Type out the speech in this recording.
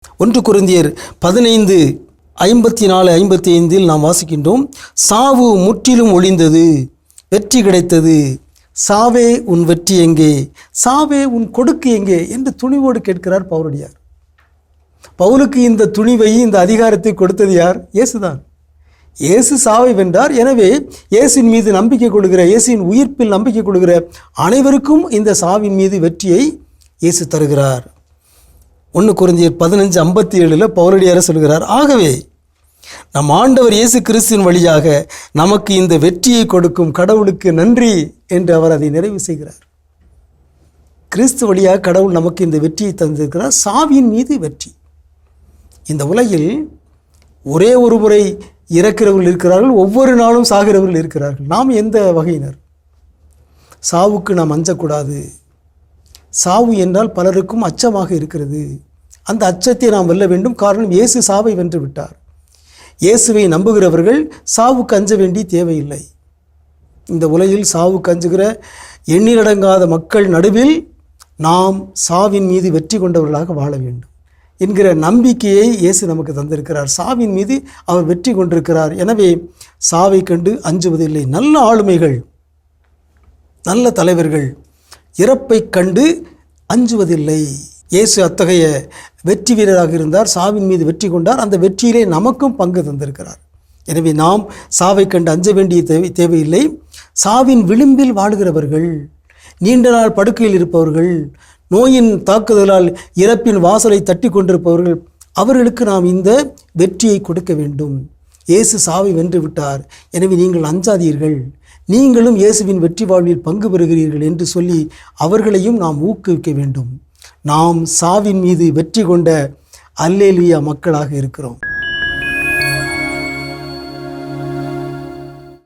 1 கொரிந்தியர் 15:54-55 நாம் வாசிக்கின்றோம். சாவு முற்றிலும் ஒழிந்தது, வெற்றி கிடைத்தது. சாவே உன் வெற்றி எங்கே, சாவே உன் கொடுக்கு எங்கே என்று துணிவோடு கேட்கிறார் பவுலடியார். பவுலுக்கு இந்த துணிவை, இந்த அதிகாரத்தை கொடுத்தது யார்? இயேசுதான். இயேசு சாவை வென்றார். எனவே இயேசுவின் மீது நம்பிக்கை கொள்கிற, இயேசுவின் உயிர்ப்பில் நம்பிக்கை கொள்கிற அனைவருக்கும் இந்த சாவின் மீது வெற்றியை இயேசு தருகிறார். 1 கொரிந்தியர் 15:57 பவுலடியார் சொல்கிறார், ஆகவே நம் ஆண்டவர் இயேசு கிறிஸ்துவின் வழியாக நமக்கு இந்த வெற்றியை கொடுக்கும் கடவுளுக்கு நன்றி என்று அவர் அதை நிறைவு செய்கிறார். கிறிஸ்து வழியாக கடவுள் நமக்கு இந்த வெற்றியை தந்திருக்கிறார். சாவின் மீது வெற்றி. இந்த உலகில் ஒரே ஒரு முறை இறக்கிறவர்கள் இருக்கிறார்கள், ஒவ்வொரு நாளும் சாகிறவர்கள் இருக்கிறார்கள். நாம் எந்த வகையினர்? சாவுக்கு நாம் அஞ்சக்கூடாது. சாவு என்றால் பலருக்கும் அச்சமாக இருக்கிறது. அந்த அச்சத்தை நாம் வெல்ல வேண்டும். காரணம், இயேசு சாவை வென்று விட்டார். இயேசுவை நம்புகிறவர்கள் சாவுக்கு அஞ்ச வேண்டிய தேவையில்லை. இந்த உலகில் சாவுக்கு அஞ்சுகிற எண்ணிலடங்காத மக்கள் நடுவில் நாம் சாவின் மீது வெற்றி கொண்டவர்களாக வாழ வேண்டும் என்கிற நம்பிக்கையை இயேசு நமக்கு தந்திருக்கிறார். சாவின் மீது அவர் வெற்றி கொண்டிருக்கிறார். எனவே சாவை கண்டு அஞ்சுவதில்லை. நல்ல ஆளுமைகள், நல்ல தலைவர்கள் இறப்பை கண்டு அஞ்சுவதில்லை. இயேசு அத்தகைய வெற்றி வீரராக இருந்தார். சாவின் மீது வெற்றி கொண்டார். அந்த வெற்றியிலே நமக்கும் பங்கு தந்திருக்கிறார். எனவே நாம் சாவை கண்டு அஞ்ச வேண்டிய தேவையில்லை. சாவின் விளிம்பில் வாழுகிறவர்கள், நீண்ட நாள் படுக்கையில் இருப்பவர்கள், நோயின் தாக்குதலால் இறப்பின் வாசலை தட்டி கொண்டிருப்பவர்கள், அவர்களுக்கு நாம் இந்த வெற்றியை கொடுக்க வேண்டும். இயேசு சாவை வென்று விட்டார். எனவே நீங்கள் அஞ்சாதீர்கள், நீங்களும் இயேசுவின் வெற்றி வாழ்வில் பங்கு பெறுகிறீர்கள் என்று சொல்லி அவர்களையும் நாம் ஊக்குவிக்க வேண்டும். நாம் சாவின் மீது வெற்றி கொண்ட அல்லேலூயா மக்களாக இருக்கிறோம்.